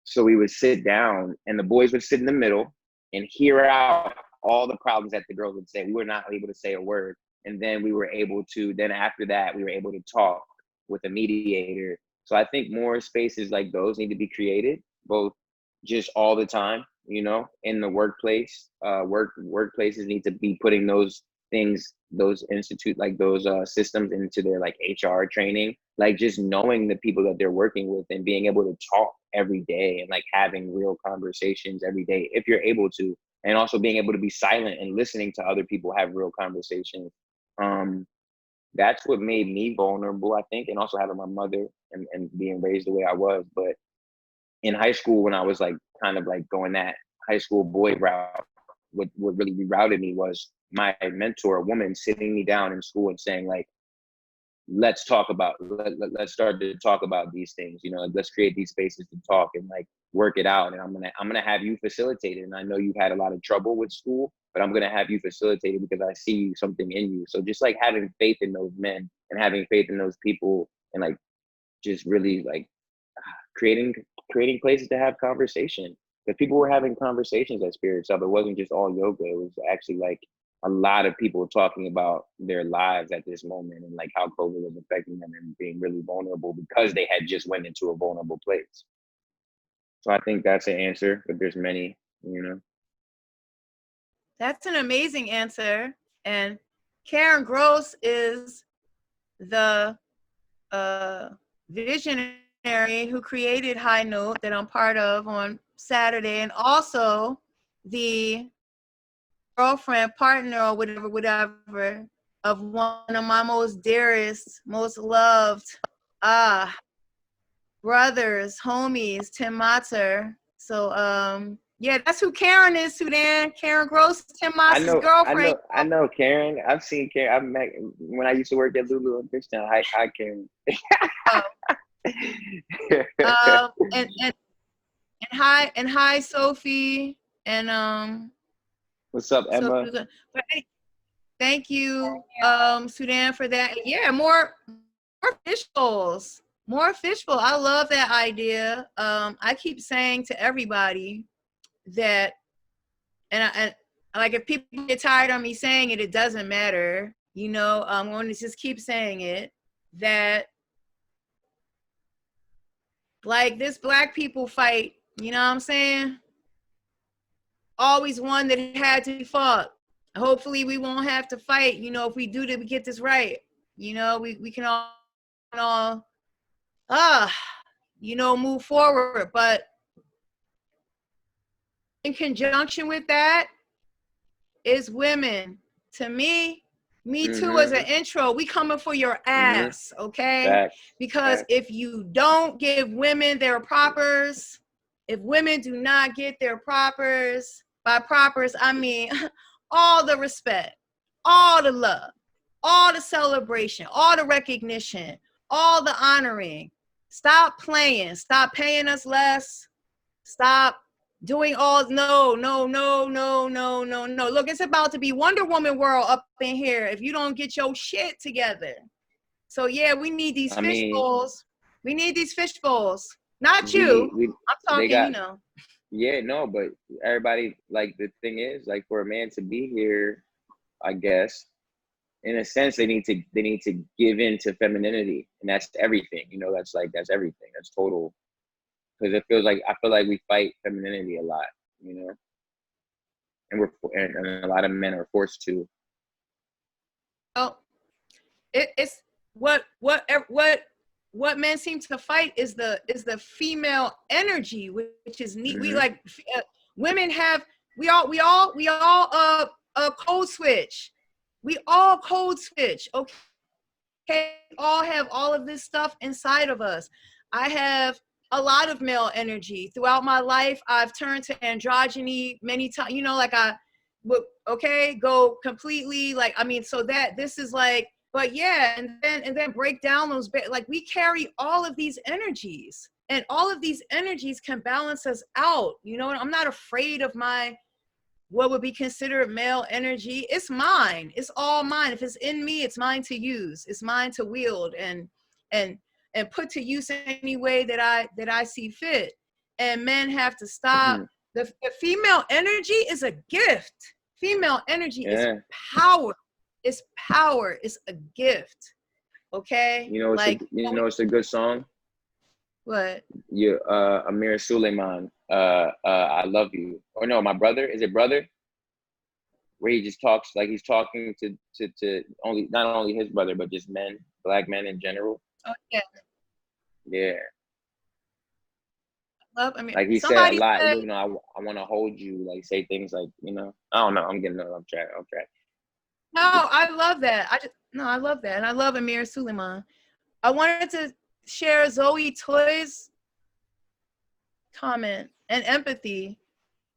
So we would sit down and the boys would sit in the middle and hear out all the problems that the girls would say. We were not able to say a word. And then we were able to, then after that, we were able to talk with a mediator. So I think more spaces like those need to be created, both just all the time, you know, in the workplace. Workplaces need to be putting those things, those systems into their like HR training, like just knowing the people that they're working with and being able to talk every day and like having real conversations every day if you're able to, and also being able to be silent and listening to other people have real conversations. That's what made me vulnerable, I think, and also having my mother and being raised the way I was. But in high school, when I was like kind of like going that high school boy route, what really rerouted me was my mentor, a woman, sitting me down in school and saying like, let's start to talk about these things, you know, like, let's create these spaces to talk and like work it out. And I'm gonna have you facilitate it. And I know you've had a lot of trouble with school, but I'm gonna have you facilitate it because I see something in you. So just like having faith in those men and having faith in those people, and like just really like creating places to have conversation. Because people were having conversations at Spirit Up. It wasn't just all yoga. It was actually like a lot of people talking about their lives at this moment and like how COVID was affecting them and being really vulnerable because they had just went into a vulnerable place. So I think that's an answer, but there's many, you know. That's an amazing answer. And Karen Gross is the visionary who created High Note that I'm part of on Saturday, and also the girlfriend, partner, or whatever, of one of my most dearest, most loved brothers, homies, Tim Matter. So yeah, that's who Karen is, Sudan. Karen Gross, Tim Matter's girlfriend. I know Karen. I've seen Karen. I've met when I used to work at Lulu and Fishtown. Hi, Karen. And hi Sophie, and what's up, Emma? So, but thank you, Sudan, for that. Yeah, more fish bowls. More fishbowl. I love that idea. I keep saying to everybody that, and like, if people get tired of me saying it, it doesn't matter. You know, I'm going to just keep saying it, that like this Black people fight, you know what I'm saying? Always one that had to be fought. Hopefully we won't have to fight, you know, if we do that, we get this right. You know, we can all you know, move forward. But in conjunction with that is women. To me too, as an intro, we coming for your ass, okay? Facts. Because if you don't give women their propers, if women do not get their propers, by propers, I mean all the respect, all the love, all the celebration, all the recognition, all the honoring. Stop playing. Stop paying us less. Stop doing all, no. Look, it's about to be Wonder Woman world up in here if you don't get your shit together. So yeah, we need these fish bowls. We need these fish bowls. Not you. I'm talking, you know. Yeah, no, but everybody, like, the thing is, like, for a man to be here, I guess, in a sense, they need to give in to femininity, and that's everything. You know, that's everything. That's total. Because I feel like we fight femininity a lot, you know, and a lot of men are forced to. Oh, it's what men seem to fight is the female energy, which is neat. We like women have we all code switch. We all code switch. Okay, all have all of this stuff inside of us. I have a lot of male energy throughout my life. I've turned to androgyny many times, you know, like I would, go completely, like, I mean, so that this is like, but yeah, and then break down those, like, we carry all of these energies, and all of these energies can balance us out, you know. I'm not afraid of my, what would be considered male energy. It's mine. It's all mine. If it's in me, it's mine to use. It's mine to wield and put to use any way that I see fit. And men have to stop. The female energy is a gift. Female energy is power. It's power. It's a gift. Okay. You know, it's a good song. What? Amir Suleiman. I love you. Or no, my brother. Is it brother? Where he just talks like he's talking to not only his brother, but just men, Black men in general. Oh yeah. Yeah. I mean, like he said a lot. You know, I want to hold you. Like, say things like, you know, I don't know. I'm getting off track. No, I love that. I love that, and I love Amir Suleiman. I wanted to share Zoe Toy's comment and empathy.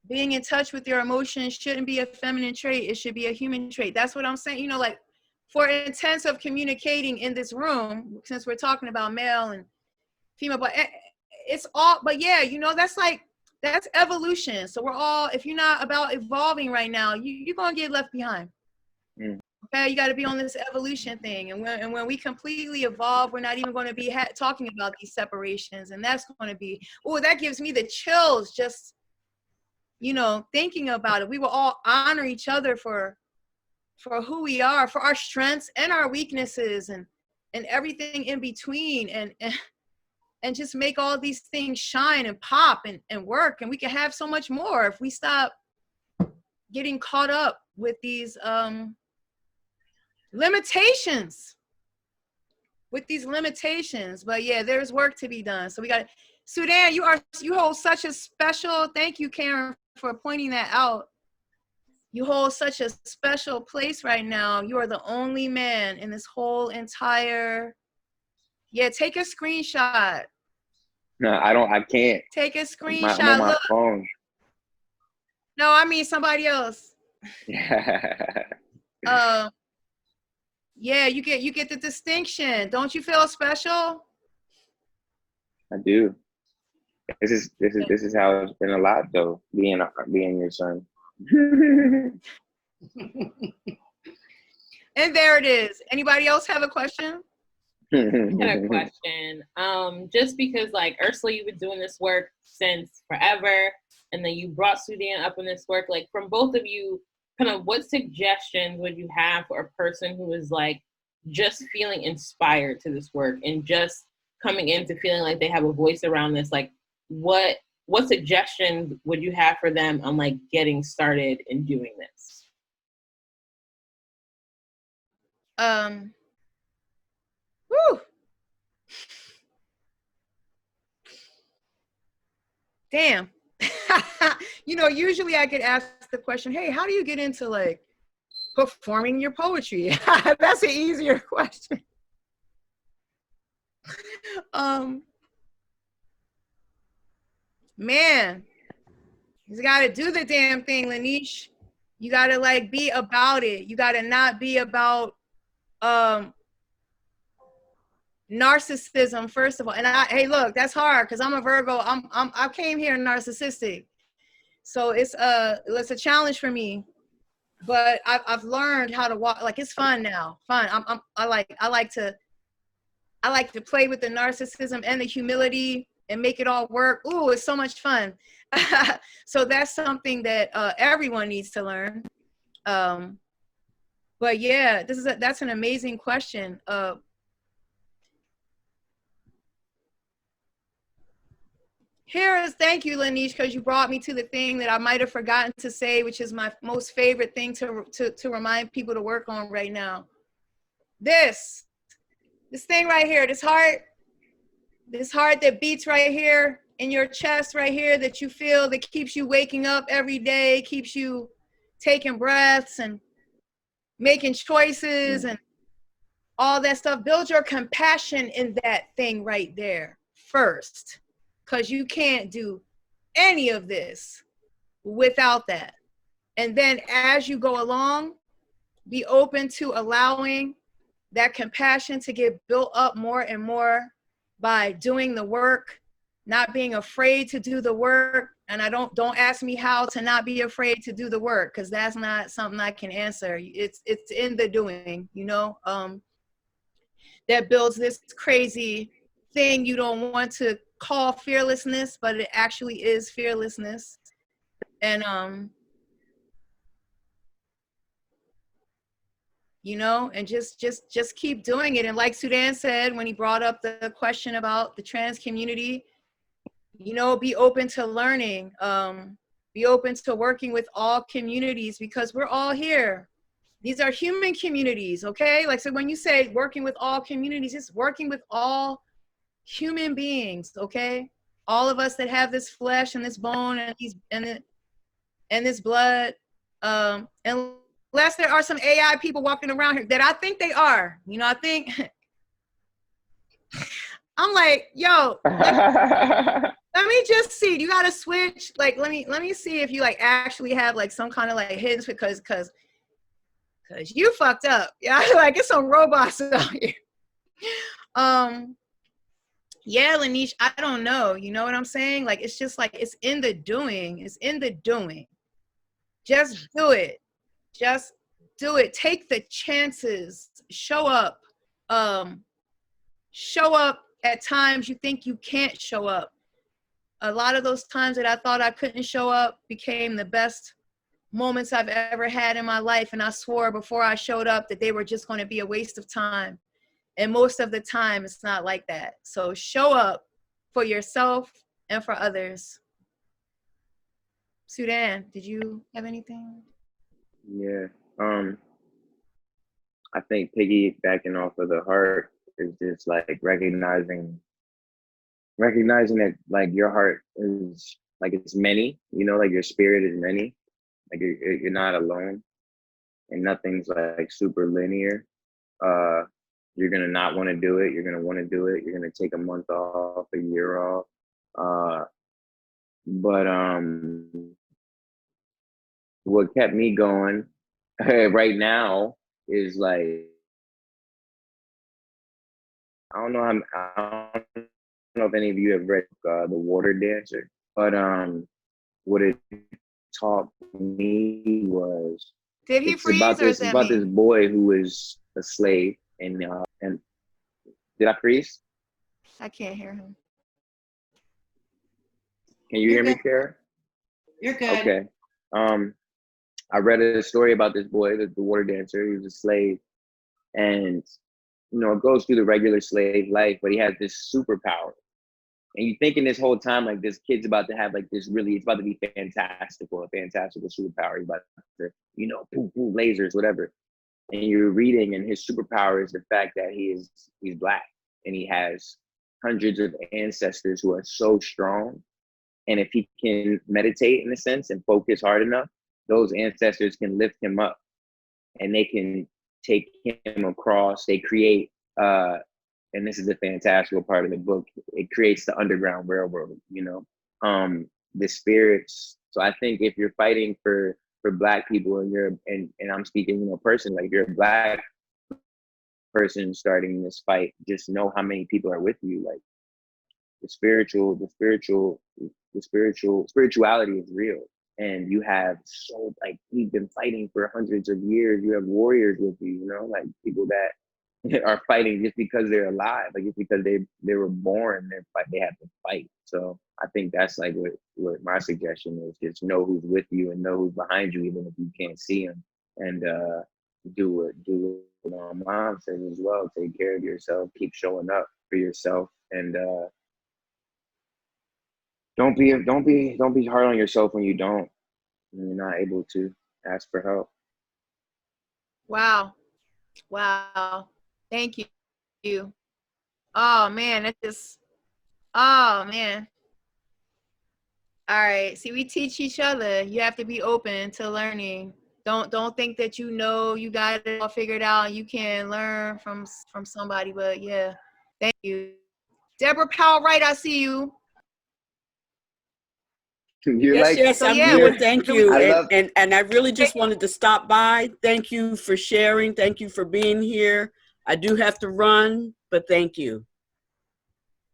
Being in touch with your emotions shouldn't be a feminine trait. It should be a human trait. That's what I'm saying. You know, like, for intents of communicating in this room, since we're talking about male and female, but it's all, but yeah, you know, that's evolution. So we're all, if you're not about evolving right now, you're going to get left behind. Okay, you got to be on this evolution thing. And when we completely evolve, we're not even going to be talking about these separations. And that's going to be, oh, that gives me the chills just, you know, thinking about it. We will all honor each other for who we are, for our strengths and our weaknesses and everything in between, and just make all these things shine and pop and work. And we can have so much more if we stop getting caught up with these limitations. But yeah, there's work to be done. So we got Sudan, you hold such a special, thank you, Karen, for pointing that out. You hold such a special place right now. You are the only man in this whole entire, take a screenshot. No, I can't. Take a screenshot. I'm on my phone. No, I mean somebody else. Yeah, you get the distinction. Don't you feel special? I do. This is how it's been a lot though, being your son. And there it is. Anybody else have a question? I had a question. Just because like Ursula, you've been doing this work since forever, and then you brought Sudan up in this work. Like from both of you, kind of what suggestions would you have for a person who is like just feeling inspired to this work and just coming into feeling like they have a voice around this? Like what suggestions would you have for them on like getting started in doing this? Whew. Damn. You know, usually I get asked the question, hey, how do you get into like performing your poetry? That's an easier question. Man, you gotta do the damn thing, Lanish. You gotta like be about it. You gotta not be about narcissism, first of all. And hey, look, that's hard because I'm a Virgo. I came here narcissistic, so it's a challenge for me. But I've learned how to walk. Like it's fun now. Fun. I like to play with the narcissism and the humility and make it all work. Ooh, it's so much fun. So that's something that everyone needs to learn. But yeah, that's an amazing question. Thank you, Lanish, because you brought me to the thing that I might have forgotten to say, which is my most favorite thing to remind people to work on right now. This thing right here, this heart that beats right here in your chest right here that you feel, that keeps you waking up every day, keeps you taking breaths and making choices and all that stuff. Build your compassion in that thing right there first, because you can't do any of this without that. And then as you go along, be open to allowing that compassion to get built up more and more by doing the work, not being afraid to do the work. And don't ask me how to not be afraid to do the work, because that's not something I can answer. It's in the doing, you know, that builds this crazy thing you don't want to call fearlessness, but it actually is fearlessness. And you know, and just keep doing it. And like Sudan said when he brought up the question about the trans community, you know, be open to learning, be open to working with all communities, because we're all here. These are human communities, okay? Like, so when you say working with all communities, it's working with all human beings, okay? All of us that have this flesh and this bone and this blood, unless there are some AI people walking around here that I think they are, you know, I think, I'm like, yo, let me just see, you gotta switch, like, let me see if you like actually have like some kind of like hidden switch, because you fucked up, yeah, like it's some robots out here. Yeah, Lanish, I don't know, you know what I'm saying? Like, it's just like, it's in the doing, just do it. Just do it. Take the chances. Show up. Show up at times you think you can't show up. A lot of those times that I thought I couldn't show up became the best moments I've ever had in my life. And I swore before I showed up that they were just going to be a waste of time. And most of the time, it's not like that. So show up for yourself and for others. Sudan, did you have anything? Yeah. I think piggybacking off of the heart is just like recognizing that like your heart is like, it's many, you know, like your spirit is many, like you're not alone, and nothing's like super linear. You're gonna not want to do it, you're gonna want to do it, you're gonna take a month off, a year off, but what kept me going right now is like, I don't know if any of you have read The Water Dancer, but what it taught me was, did he it's freeze, about or is this that me? boy who was a slave, and Did I freeze? I can't hear him. Can you You're hear me, good. Kara? You're good. Okay. I read a story about this boy, the water dancer. He was a slave, and it goes through the regular slave life, but he has this superpower. And you're thinking this whole time, like, this kid's about to have like this really, it's about to be fantastical, a fantastical superpower. He's about to, poof, poof, lasers, whatever. And you're reading, and his superpower is the fact that he's Black, and he has hundreds of ancestors who are so strong. And if he can meditate in a sense and focus hard enough, those ancestors can lift him up, and they can take him across. They create, and this is the fantastical part of the book, it creates the Underground Railroad, the spirits. So I think if you're fighting for Black people, and I'm speaking, personally, like, you're a Black person starting this fight, just know how many people are with you. Like, spirituality is real. And you have we've been fighting for hundreds of years. You have warriors with you, like people that are fighting just because they're alive, like, just because they were born, they have to fight. So I think that's like what my suggestion is: just know who's with you and know who's behind you, even if you can't see them. And do what Mom says as well. Take care of yourself. Keep showing up for yourself, and don't be hard on yourself when you're not able to ask for help. Wow. Thank you. Oh man, oh man. All right. See, we teach each other. You have to be open to learning. Don't think that you got it all figured out. You can learn from somebody. But yeah, thank you. Deborah Powell Wright, I see you. Yes, So, I'm yeah, here. Thank you. I And I really just wanted to stop by. Thank you for sharing. Thank you for being here. I do have to run, but thank you.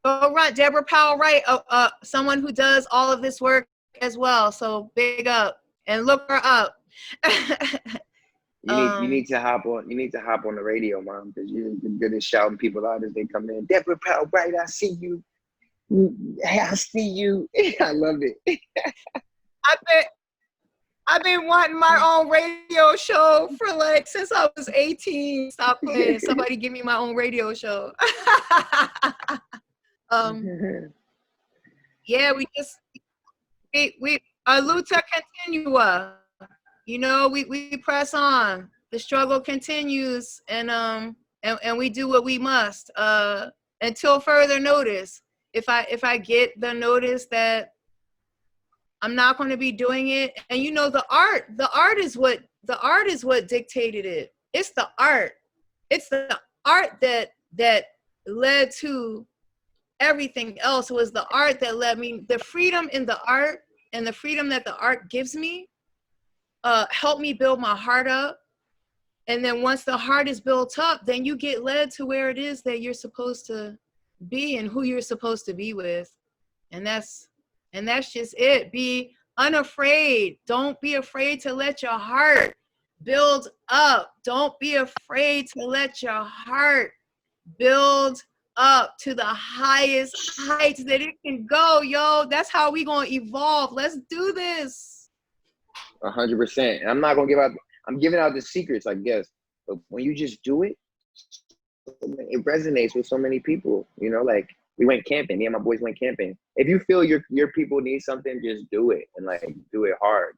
Go run, Deborah Powell Wright, someone who does all of this work as well. So big up and look her up. You need to hop on. You need to hop on the radio, Mom, because you're good at shouting people out as they come in. Deborah Powell Wright, I see you. I see you. I love it. I've been wanting my own radio show for since I was 18. Stop playing. Somebody give me my own radio show. Yeah, we luta continua. We press on. The struggle continues, and we do what we must until further notice. If I get the notice that I'm not going to be doing it, and the art is what dictated it. It's the art. It's the art that led to everything else. It was the art that led me, the freedom in the art and the freedom that the art gives me helped me build my heart up. And then once the heart is built up, then you get led to where it is that you're supposed to be and who you're supposed to be with. And that's just it. Be unafraid. Don't be afraid to let your heart build up. Don't be afraid to let your heart build up to the highest heights that it can go, yo. That's how we gonna evolve. Let's do this. 100%. I'm not gonna I'm giving out the secrets, I guess. But when you just do it, it resonates with so many people. Like, we went camping. Me and my boys went camping. If you feel your people need something, just do it, and do it hard.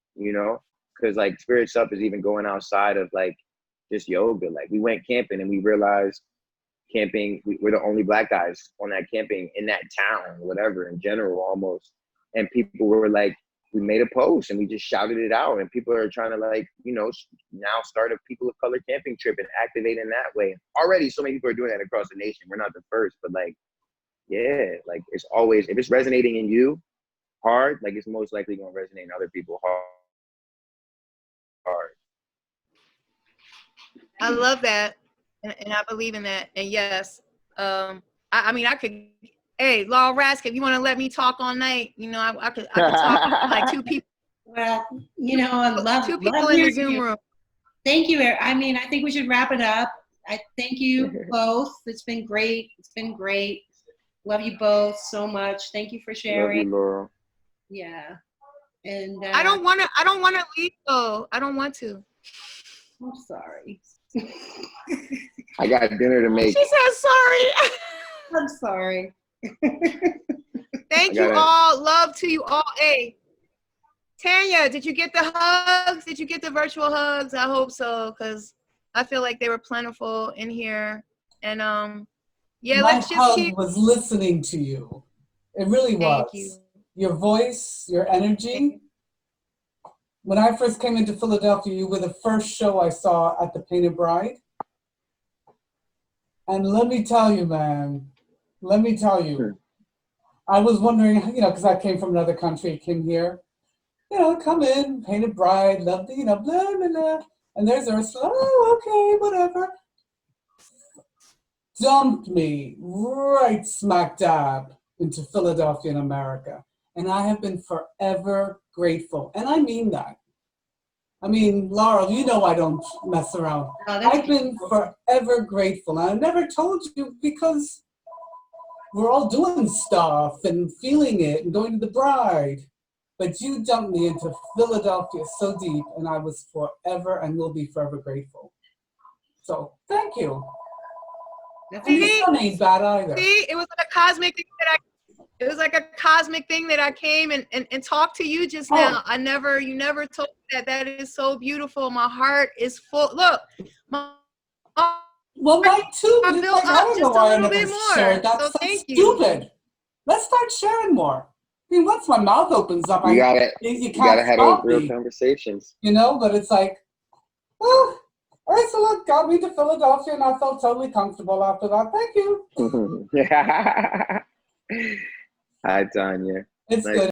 Because Spirit Sup is even going outside of just yoga. We went camping and we realized camping, we're the only Black guys on that camping in that town, whatever, in general, almost. And people were we made a post and we just shouted it out, and people are trying to now start a people of color camping trip and activate in that way. Already so many people are doing that across the nation. We're not the first, but it's always, if it's resonating in you hard, it's most likely going to resonate in other people hard. I love that, and I believe in that. And yes, I could. Hey, Law Rask, if you want to let me talk all night, I could talk like two people. Well, I love two people love in the hearing Zoom you. room. Thank you. I think we should wrap it up. I thank you both. It's been great. It's been great. Love you both so much. Thank you for Love sharing. you, Laurel. Yeah. And I don't want to leave though. I don't want to. I'm sorry. I got dinner to make. She said sorry. I'm sorry. Thank you all. Love to you all. Hey, Tanya, did you get the hugs? Did you get the virtual hugs? I hope so, because I feel like they were plentiful in here. And yeah, My let's just hug keep. was listening to you. It really was. Thank you. Your voice, your energy. When I first came into Philadelphia, you were the first show I saw at the Painted Bride. And let me tell you, man, I was wondering, because I came from another country, came here, come in, Painted Bride, love the, blah, blah, blah. And there's Ursula, oh, okay, whatever. Dumped me right smack dab into Philadelphia in America. And I have been forever grateful. And I mean that. I mean, Laurel, I don't mess around. I've been forever grateful. And I never told you because we're all doing stuff and feeling it and going to the bride. But you dumped me into Philadelphia so deep, and I was forever and will be forever grateful. So thank you. And your son ain't bad either. See, it was like a cosmic thing that I came and talked to you just now. You never told me that. That is so beautiful. My heart is full. Look, well, mine too. But it's like, I don't know why I never shared. That's so stupid. Let's start sharing more. I mean, once my mouth opens up, you can't gotta have those stop real me. conversations. But it's like, well, Ursula got me to Philadelphia, and I felt totally comfortable after that. Thank you. Hi, Tanya. It's nice good.